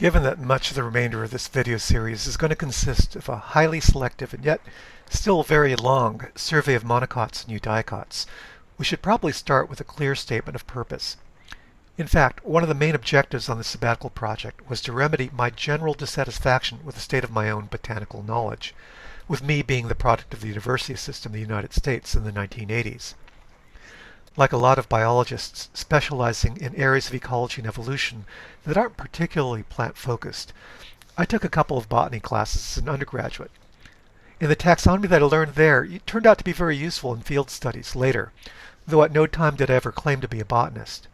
Given that much of the remainder of this video series is going to consist of a highly selective and yet still very long survey of monocots and eudicots, we should probably start with a clear statement of purpose. In fact, one of the main objectives on the sabbatical project was to remedy my general dissatisfaction with the state of my own botanical knowledge, with me being the product of the university system in the United States in the 1980s. Like a lot of biologists specializing in areas of ecology and evolution that aren't particularly plant-focused, I took a couple of botany classes as an undergraduate. And the taxonomy that I learned there turned out to be very useful in field studies later, though at no time did I ever claim to be a botanist.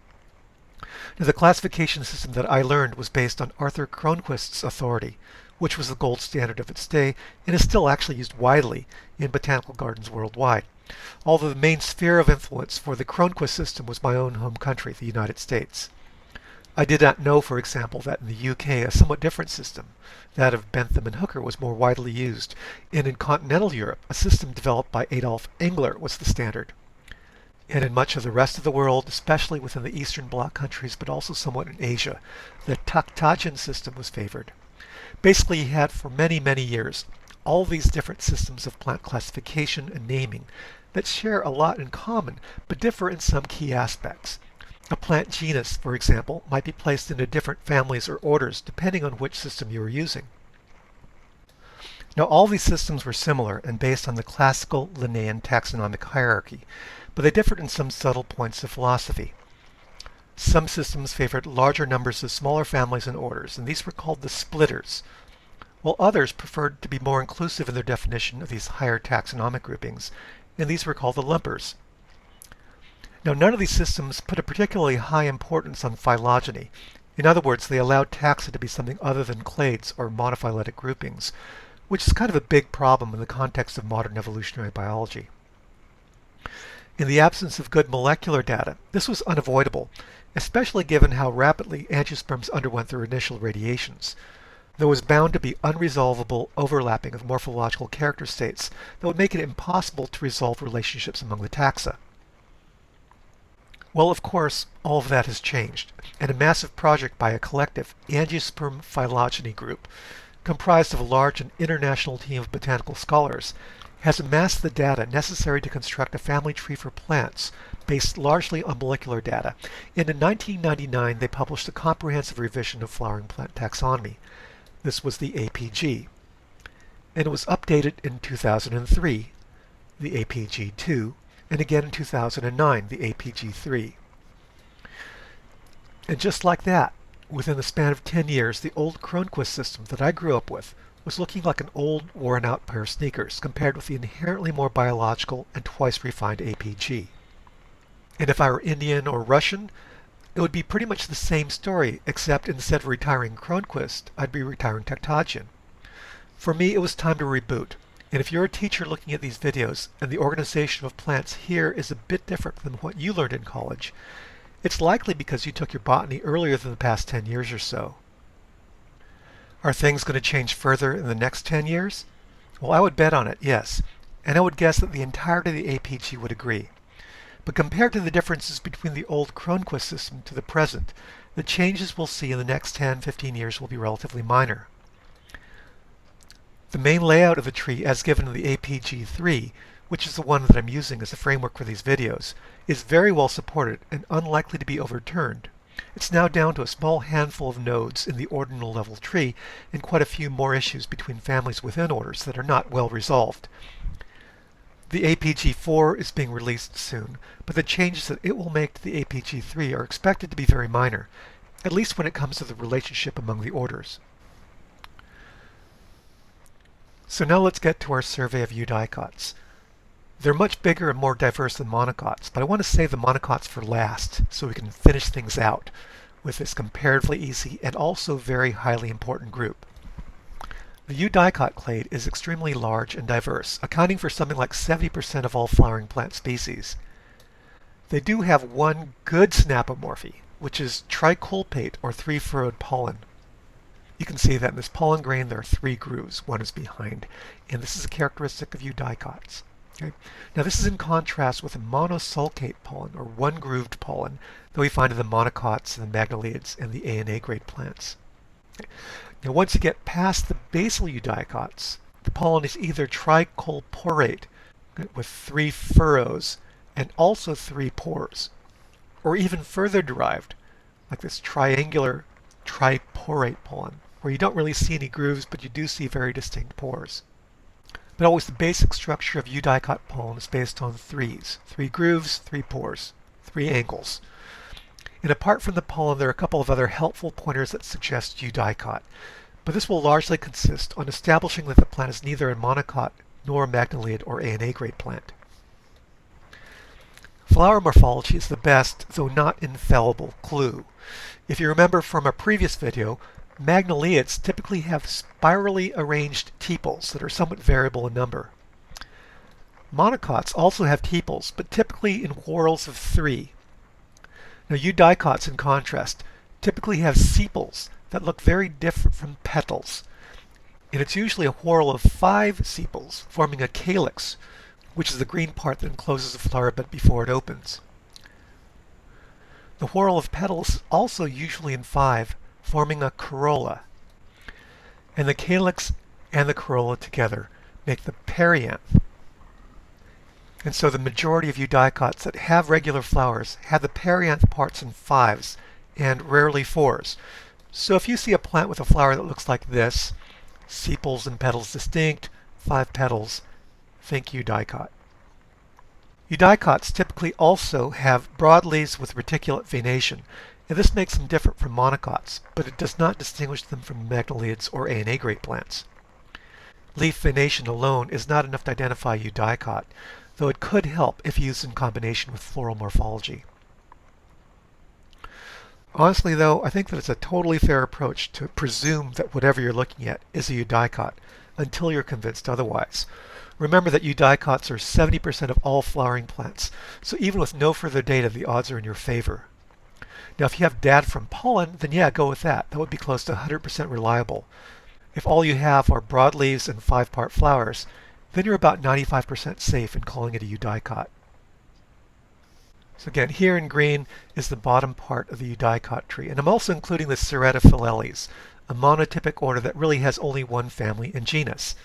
Now, the classification system that I learned was based on Arthur Cronquist's authority, which was the gold standard of its day and is still actually used widely in botanical gardens worldwide. Although the main sphere of influence for the Cronquist system was my own home country, the United States. I did not know, for example, that in the UK a somewhat different system, that of Bentham and Hooker, was more widely used, and in continental Europe a system developed by Adolf Engler was the standard. And in much of the rest of the world, especially within the Eastern Bloc countries, but also somewhat in Asia, the Takhtajan system was favored. Basically, you had for many, many years all these different systems of plant classification and naming that share a lot in common, but differ in some key aspects. A plant genus, for example, might be placed into different families or orders depending on which system you were using. Now, all these systems were similar and based on the classical Linnaean taxonomic hierarchy, but they differed in some subtle points of philosophy. Some systems favored larger numbers of smaller families and orders, and these were called the splitters, while others preferred to be more inclusive in their definition of these higher taxonomic groupings, and these were called the lumpers. Now, none of these systems put a particularly high importance on phylogeny. In other words, they allowed taxa to be something other than clades or monophyletic groupings, which is kind of a big problem in the context of modern evolutionary biology. In the absence of good molecular data, this was unavoidable, especially given how rapidly angiosperms underwent their initial radiations. There was bound to be unresolvable overlapping of morphological character states that would make it impossible to resolve relationships among the taxa. Well, of course, all of that has changed, and a massive project by a collective angiosperm phylogeny group, comprised of a large and international team of botanical scholars, has amassed the data necessary to construct a family tree for plants based largely on molecular data. And in 1999, they published a comprehensive revision of flowering plant taxonomy. This was the APG. And it was updated in 2003, the APG II, and again in 2009, the APG III. And just like that, within the span of 10 years, the old Cronquist system that I grew up with was looking like an old, worn-out pair of sneakers compared with the inherently more biological and twice refined APG. And if I were Indian or Russian, it would be pretty much the same story, except instead of retiring Cronquist, I'd be retiring Takhtajan. For me, it was time to reboot. And if you're a teacher looking at these videos and the organization of plants here is a bit different than what you learned in college, it's likely because you took your botany earlier than the past 10 years or so. Are things going to change further in the next 10 years? Well, I would bet on it, yes. And I would guess that the entirety of the APG would agree. But compared to the differences between the old Cronquist system to the present, the changes we'll see in the next 10-15 years will be relatively minor. The main layout of the tree as given in the APG III, which is the one that I'm using as a framework for these videos, is very well supported and unlikely to be overturned. It's now down to a small handful of nodes in the ordinal level tree and quite a few more issues between families within orders that are not well resolved. The APG IV is being released soon, but the changes that it will make to the APG III are expected to be very minor, at least when it comes to the relationship among the orders. So now let's get to our survey of eudicots. They're much bigger and more diverse than monocots, but I want to save the monocots for last so we can finish things out with this comparatively easy and also very highly important group. The eudicot clade is extremely large and diverse, accounting for something like 70% of all flowering plant species. They do have one good synapomorphy, which is triculpate or three-furrowed pollen. You can see that in this pollen grain there are 3 grooves, one is behind, and this is a characteristic of eudicots. Okay. Now this is in contrast with a monosulcate pollen, or one-grooved pollen, that we find in the monocots and the magnoliids and the A and A grade plants. Okay. Now once you get past the basal eudicots, the pollen is either tricolporate with 3 furrows and also 3 pores, or even further derived, like this triangular triporate pollen, where you don't really see any grooves, but you do see very distinct pores. But always the basic structure of eudicot pollen is based on 3s. 3 grooves, 3 pores, 3 angles. And apart from the pollen, there are a couple of other helpful pointers that suggest eudicot. But this will largely consist on establishing that the plant is neither a monocot nor a magnoleid or ANA grade plant. Flower morphology is the best, though not infallible, clue. If you remember from a previous video, magnoleids typically have spirally arranged tepals that are somewhat variable in number. Monocots also have tepals, but typically in whorls of 3. Now eudicots, in contrast, typically have sepals that look very different from petals. And it's usually a whorl of 5 sepals, forming a calyx, which is the green part that encloses the flower bud before it opens. The whorl of petals is also usually in 5, forming a corolla. And the calyx and the corolla together make the perianth. And so the majority of eudicots that have regular flowers have the perianth parts in 5s and rarely 4s. So if you see a plant with a flower that looks like this, sepals and petals distinct, 5 petals, think eudicot. Eudicots typically also have broadleaves with reticulate venation, and this makes them different from monocots, but it does not distinguish them from magnoleids or ANA grade plants. Leaf venation alone is not enough to identify eudicot, though it could help if used in combination with floral morphology. Honestly though, I think that it's a totally fair approach to presume that whatever you're looking at is a eudicot until you're convinced otherwise. Remember that eudicots are 70% of all flowering plants, so even with no further data, the odds are in your favor. Now if you have data from pollen, then yeah, go with that. That would be close to 100% reliable. If all you have are broadleaves and 5-part flowers, then you're about 95% safe in calling it a eudicot. So again, here in green is the bottom part of the eudicot tree, and I'm also including the Ceratophyllales, a monotypic order that really has only one family and genus,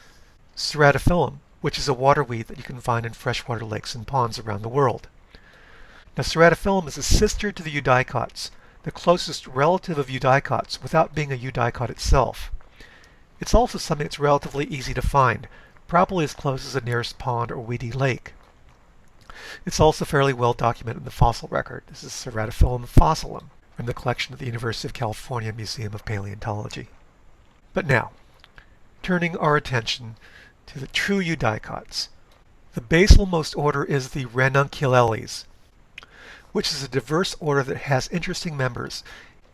Ceratophyllum, which is a waterweed that you can find in freshwater lakes and ponds around the world. Now Ceratophyllum is a sister to the eudicots, the closest relative of eudicots without being a eudicot itself. It's also something that's relatively easy to find, probably as close as the nearest pond or weedy lake. It's also fairly well documented in the fossil record. This is Ceratophyllum fossilum from the collection of the University of California Museum of Paleontology. But now, turning our attention to the true eudicots. The basalmost order is the Ranunculales, which is a diverse order that has interesting members,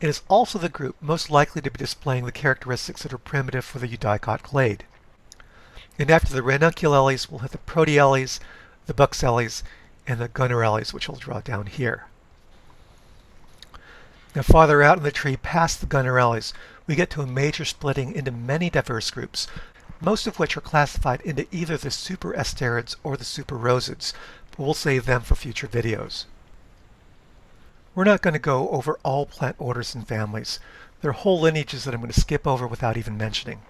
and is also the group most likely to be displaying the characteristics that are primitive for the eudicot clade. And after the Ranunculales, we'll have the Proteales, the Buxales, and the Gunnerales, which I'll draw down here. Now farther out in the tree, past the Gunnerales, we get to a major splitting into many diverse groups, most of which are classified into either the superasterids or the superrosids, but we'll save them for future videos. We're not going to go over all plant orders and families. There are whole lineages that I'm going to skip over without even mentioning.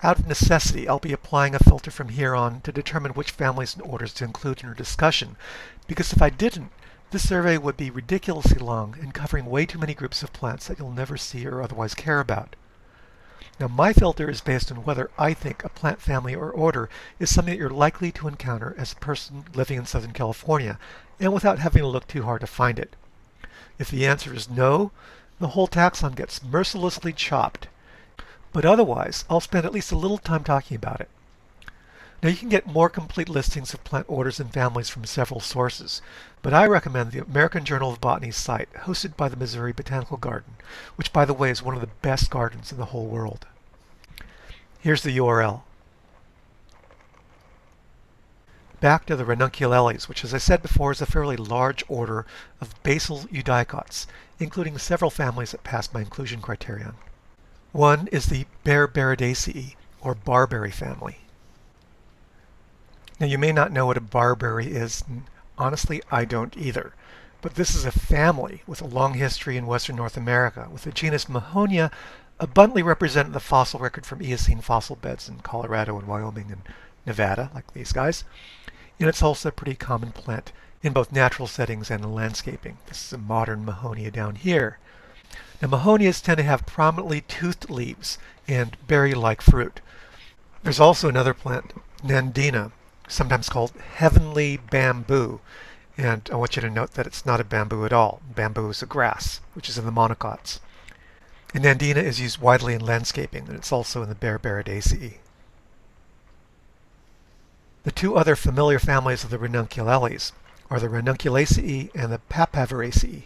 Out of necessity, I'll be applying a filter from here on to determine which families and orders to include in our discussion, because if I didn't, this survey would be ridiculously long and covering way too many groups of plants that you'll never see or otherwise care about. Now my filter is based on whether I think a plant family or order is something that you're likely to encounter as a person living in Southern California, and without having to look too hard to find it. If the answer is no, the whole taxon gets mercilessly chopped. But otherwise, I'll spend at least a little time talking about it. Now you can get more complete listings of plant orders and families from several sources, but I recommend the American Journal of Botany site hosted by the Missouri Botanical Garden, which by the way is one of the best gardens in the whole world. Here's the URL. Back to the Ranunculales, which as I said before is a fairly large order of basal eudicots, including several families that pass my inclusion criterion. One is the Berberidaceae, or barberry family. Now you may not know what a barberry is, and honestly I don't either, but this is a family with a long history in western North America, with the genus Mahonia abundantly represented in the fossil record from Eocene fossil beds in Colorado and Wyoming and Nevada, like these guys. And it's also a pretty common plant in both natural settings and in landscaping. This is a modern Mahonia down here. Now, Mahonias tend to have prominently toothed leaves and berry-like fruit. There's also another plant, Nandina, sometimes called heavenly bamboo. And I want you to note that it's not a bamboo at all. Bamboo is a grass, which is in the monocots. And Nandina is used widely in landscaping, and it's also in the Berberidaceae. The two other familiar families of the Ranunculales are the Ranunculaceae and the Papaveraceae,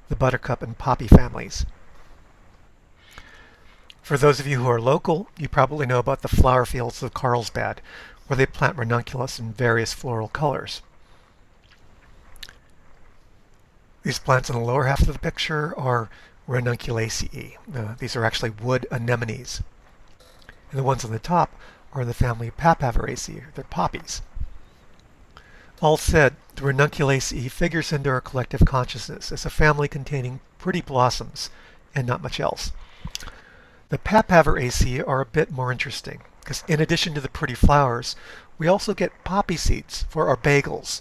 the buttercup and poppy families. For those of you who are local, you probably know about the flower fields of Carlsbad, where they plant ranunculus in various floral colors. These plants in the lower half of the picture are Ranunculaceae. These are actually wood anemones. And the ones on the top are in the family Papaveraceae. They're poppies. All said, the Ranunculaceae figures into our collective consciousness as a family containing pretty blossoms and not much else. The Papaveraceae are a bit more interesting, because in addition to the pretty flowers, we also get poppy seeds for our bagels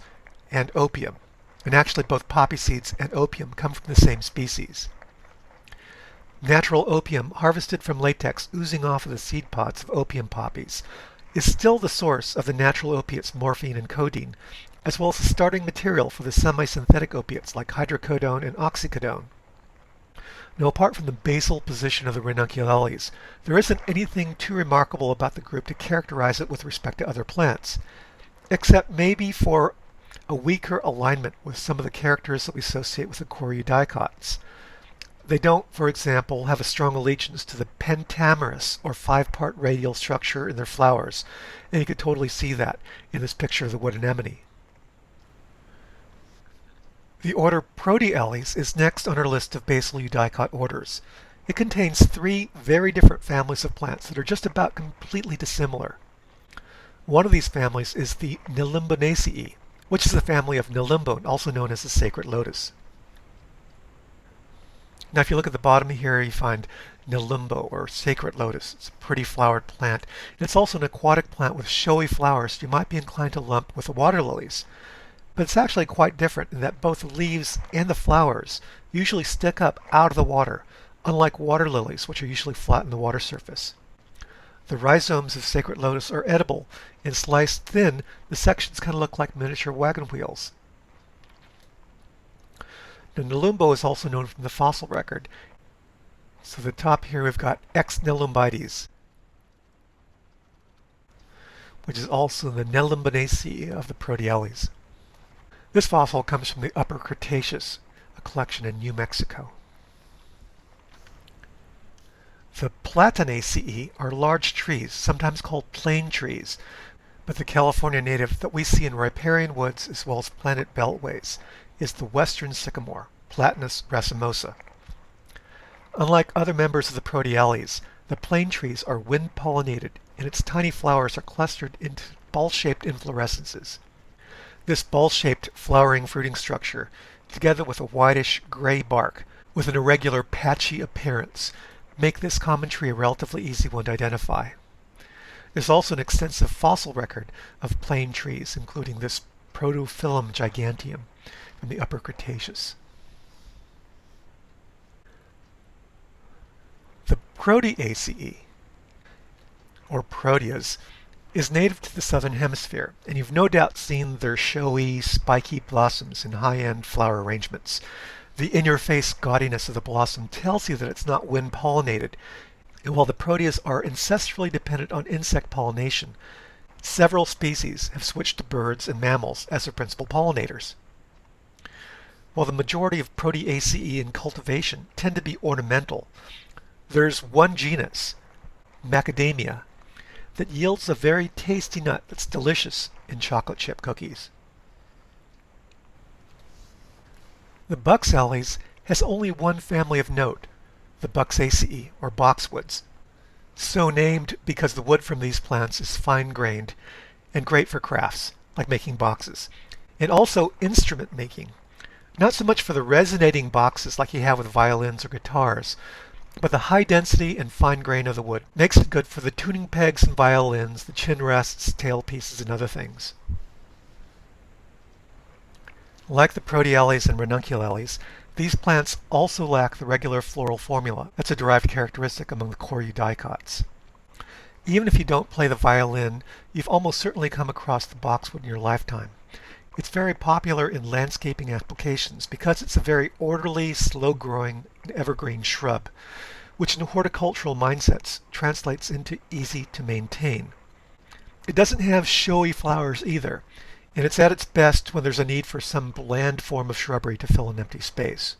and opium. And actually both poppy seeds and opium come from the same species. Natural opium, harvested from latex oozing off of the seed pods of opium poppies, is still the source of the natural opiates morphine and codeine, as well as the starting material for the semi-synthetic opiates like hydrocodone and oxycodone. Now, apart from the basal position of the Ranunculales, there isn't anything too remarkable about the group to characterize it with respect to other plants, except maybe for a weaker alignment with some of the characters that we associate with the core eudicots. They don't, for example, have a strong allegiance to the pentamerous or five-part radial structure in their flowers, and you could totally see that in this picture of the wood anemone. The order Proteales is next on our list of basal eudicot orders. It contains three very different families of plants that are just about completely dissimilar. One of these families is the Nelumbonaceae, which is the family of Nelimbone, also known as the sacred lotus. Now, if you look at the bottom here, you find Nelumbo, or sacred lotus. It's a pretty flowered plant. And it's also an aquatic plant with showy flowers you might be inclined to lump with the water lilies. But it's actually quite different in that both the leaves and the flowers usually stick up out of the water, unlike water lilies, which are usually flat in the water surface. The rhizomes of sacred lotus are edible, and sliced thin, the sections kind of look like miniature wagon wheels. Now, Nelumbo is also known from the fossil record. So the top here we've got X. nelumbites, which is also the Nelumbonaceae of the Proteales. This fossil comes from the Upper Cretaceous, a collection in New Mexico. The Platanaceae are large trees, sometimes called plane trees, but the California native that we see in riparian woods as well as planted beltways is the western sycamore, Platanus racemosa. Unlike other members of the Proteales, the plane trees are wind-pollinated, and its tiny flowers are clustered into ball-shaped inflorescences. This ball-shaped flowering fruiting structure, together with a whitish gray bark with an irregular patchy appearance, make this common tree a relatively easy one to identify. There's also an extensive fossil record of plane trees, including this Protophyllum giganteum from the Upper Cretaceous. The Proteaceae, or Proteas, is native to the southern hemisphere, and you've no doubt seen their showy, spiky blossoms in high-end flower arrangements. The in-your-face gaudiness of the blossom tells you that it's not wind-pollinated, and while the Proteas are ancestrally dependent on insect pollination, several species have switched to birds and mammals as their principal pollinators. While the majority of Proteaceae in cultivation tend to be ornamental, there's one genus, macadamia, that yields a very tasty nut that's delicious in chocolate chip cookies. The Buxales has only one family of note, the Buxaceae, or boxwoods, so named because the wood from these plants is fine-grained and great for crafts, like making boxes, and also instrument making. Not so much for the resonating boxes like you have with violins or guitars, but the high density and fine grain of the wood makes it good for the tuning pegs and violins, the chin rests, tailpieces, and other things. Like the Proteales and Ranunculales, these plants also lack the regular floral formula that's a derived characteristic among the core eudicots. Even if you don't play the violin, you've almost certainly come across the boxwood in your lifetime. It's very popular in landscaping applications because it's a very orderly, slow-growing, and evergreen shrub, which in horticultural mindsets translates into easy to maintain. It doesn't have showy flowers either, and it's at its best when there's a need for some bland form of shrubbery to fill an empty space.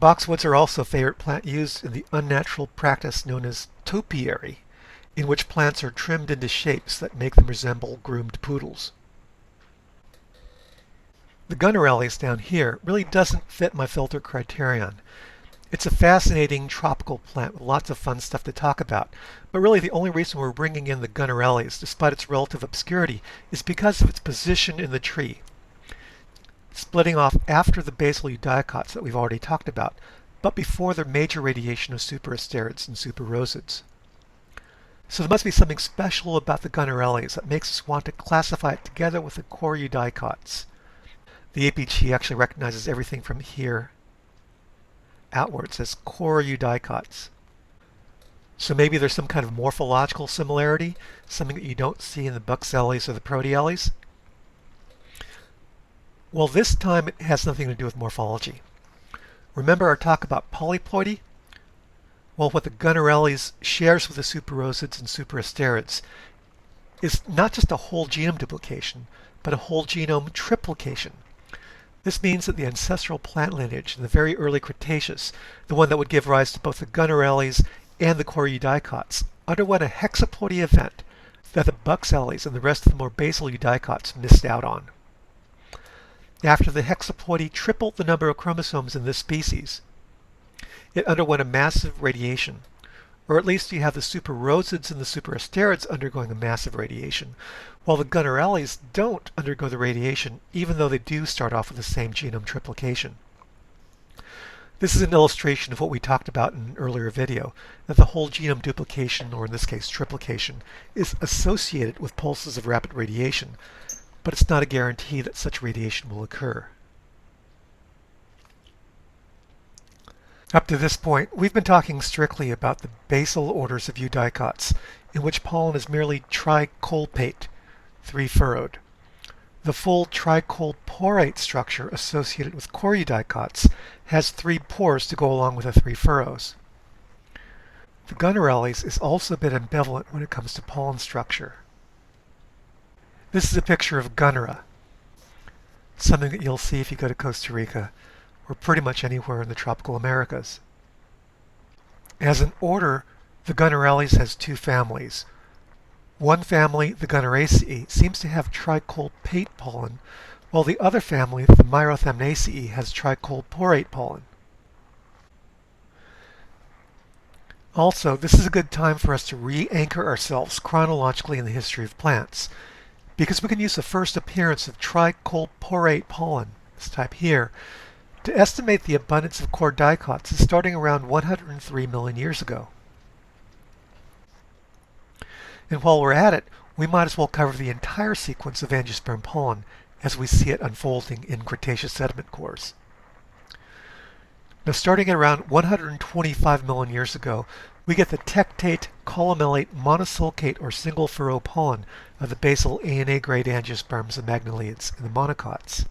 Boxwoods are also a favorite plant used in the unnatural practice known as topiary, in which plants are trimmed into shapes that make them resemble groomed poodles. The Gunnerales down here really doesn't fit my filter criterion. It's a fascinating tropical plant with lots of fun stuff to talk about, but really the only reason we're bringing in the Gunnerales, despite its relative obscurity, is because of its position in the tree, splitting off after the basal eudicots that we've already talked about, but before their major radiation of superasterids and superrosids. So there must be something special about the Gunnerales that makes us want to classify it together with the core eudicots. The APG actually recognizes everything from here outwards as core eudicots. So maybe there's some kind of morphological similarity, something that you don't see in the Buxales or the Proteales. Well, this time it has nothing to do with morphology. Remember our talk about polyploidy? Well, what the Gunnerales shares with the superrosids and superasterids is not just a whole genome duplication, but a whole genome triplication. This means that the ancestral plant lineage in the very early Cretaceous, the one that would give rise to both the Gunnerales and the core eudicots, underwent a hexaploidy event that the Buxales and the rest of the more basal eudicots missed out on. After the hexaploidy tripled the number of chromosomes in this species, it underwent a massive radiation, or at least you have the superrosids and the superasterids undergoing a massive radiation, while the Gunnerales don't undergo the radiation, even though they do start off with the same genome triplication. This is an illustration of what we talked about in an earlier video, that the whole genome duplication, or in this case triplication, is associated with pulses of rapid radiation, but it's not a guarantee that such radiation will occur. Up to this point, we've been talking strictly about the basal orders of eudicots, in which pollen is merely tricolpate, three-furrowed. The full tricolporate structure associated with core eudicots has 3 pores to go along with the 3 furrows. The Gunnerales is also a bit ambivalent when it comes to pollen structure. This is a picture of Gunnera, something that you'll see if you go to Costa Rica, or pretty much anywhere in the tropical Americas. As an order, the Gunnerales has 2 families. One family, the Gunneraceae, seems to have tricolpate pollen, while the other family, the Myrothamnaceae, has tricolporate pollen. Also, this is a good time for us to re-anchor ourselves chronologically in the history of plants, because we can use the first appearance of tricolporate pollen, this type here, to estimate the abundance of core dicots as starting around 103 million years ago. And while we're at it, we might as well cover the entire sequence of angiosperm pollen as we see it unfolding in Cretaceous sediment cores. Now, starting at around 125 million years ago, we get the tectate, columellate, monosulcate, or single furrow pollen of the basal ANA grade angiosperms and magnoliids and the monocots.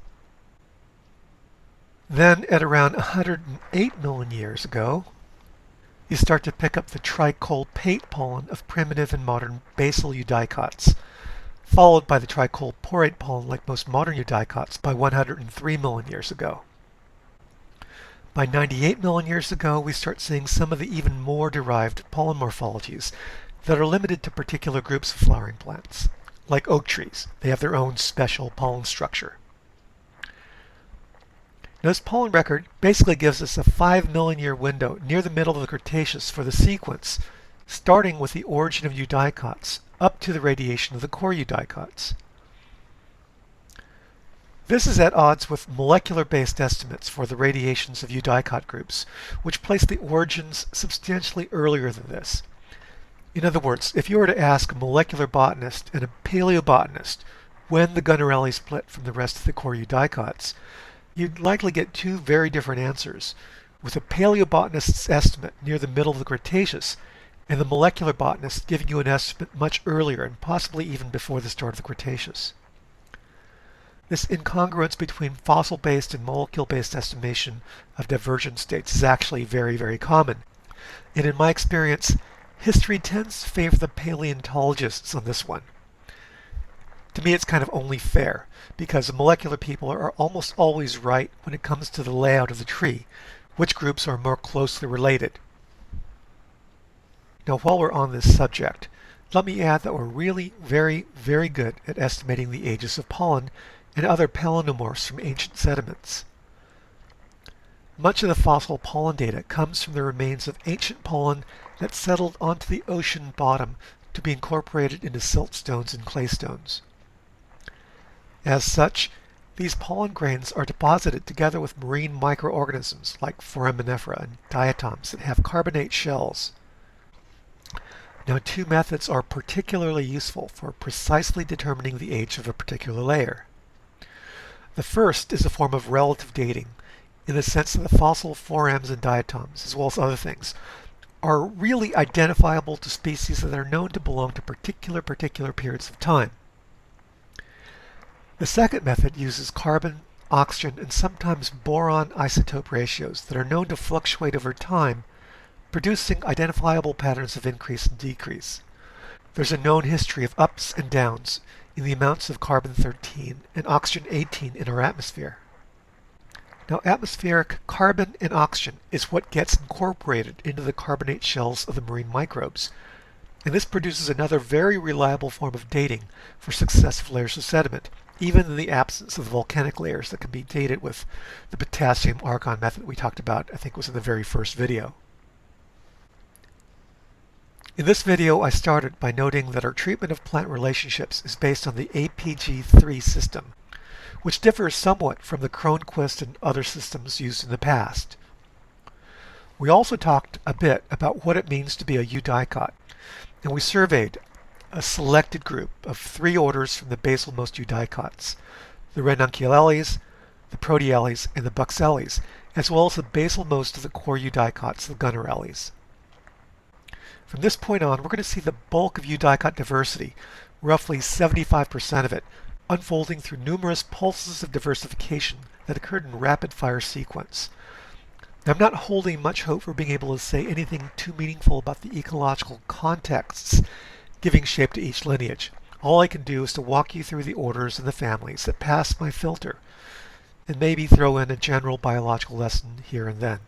Then, at around 108 million years ago, you start to pick up the tricolpate pollen of primitive and modern basal eudicots, followed by the tricolporate pollen like most modern eudicots by 103 million years ago. By 98 million years ago, we start seeing some of the even more derived pollen morphologies that are limited to particular groups of flowering plants, like oak trees. They have their own special pollen structure. Now, this pollen record basically gives us a 5 million year window near the middle of the Cretaceous for the sequence, starting with the origin of eudicots up to the radiation of the core eudicots. This is at odds with molecular-based estimates for the radiations of eudicot groups, which place the origins substantially earlier than this. In other words, if you were to ask a molecular botanist and a paleobotanist when the Gunnerales split from the rest of the core eudicots, you'd likely get two very different answers, with a paleobotanist's estimate near the middle of the Cretaceous, and the molecular botanist giving you an estimate much earlier and possibly even before the start of the Cretaceous. This incongruence between fossil-based and molecule-based estimation of divergent states is actually very, very common. And in my experience, history tends to favor the paleontologists on this one. To me, it's kind of only fair, because the molecular people are almost always right when it comes to the layout of the tree, which groups are more closely related. Now, while we're on this subject, let me add that we're really very, very good at estimating the ages of pollen and other palynomorphs from ancient sediments. Much of the fossil pollen data comes from the remains of ancient pollen that settled onto the ocean bottom to be incorporated into siltstones and claystones. As such, these pollen grains are deposited together with marine microorganisms like foraminifera and diatoms that have carbonate shells. Now, two methods are particularly useful for precisely determining the age of a particular layer. The first is a form of relative dating, in the sense that the fossil forams and diatoms, as well as other things, are really identifiable to species that are known to belong to particular periods of time. The second method uses carbon, oxygen, and sometimes boron isotope ratios that are known to fluctuate over time, producing identifiable patterns of increase and decrease. There's a known history of ups and downs in the amounts of carbon-13 and oxygen-18 in our atmosphere. Now, atmospheric carbon and oxygen is what gets incorporated into the carbonate shells of the marine microbes, and this produces another very reliable form of dating for successive layers of sediment, even in the absence of the volcanic layers that can be dated with the potassium-argon method we talked about, I think was in the very first video. In this video, I started by noting that our treatment of plant relationships is based on the APG III system, which differs somewhat from the Cronquist and other systems used in the past. We also talked a bit about what it means to be a eudicot, and we surveyed a selected group of 3 orders from the basalmost eudicots, the Ranunculales, the Proteales, and the Buxales, as well as the basalmost of the core eudicots, the Gunnerales. From this point on, we're going to see the bulk of eudicot diversity, roughly 75% of it, unfolding through numerous pulses of diversification that occurred in rapid-fire sequence. Now, I'm not holding much hope for being able to say anything too meaningful about the ecological contexts giving shape to each lineage. All I can do is to walk you through the orders and the families that pass my filter, and maybe throw in a general biological lesson here and then.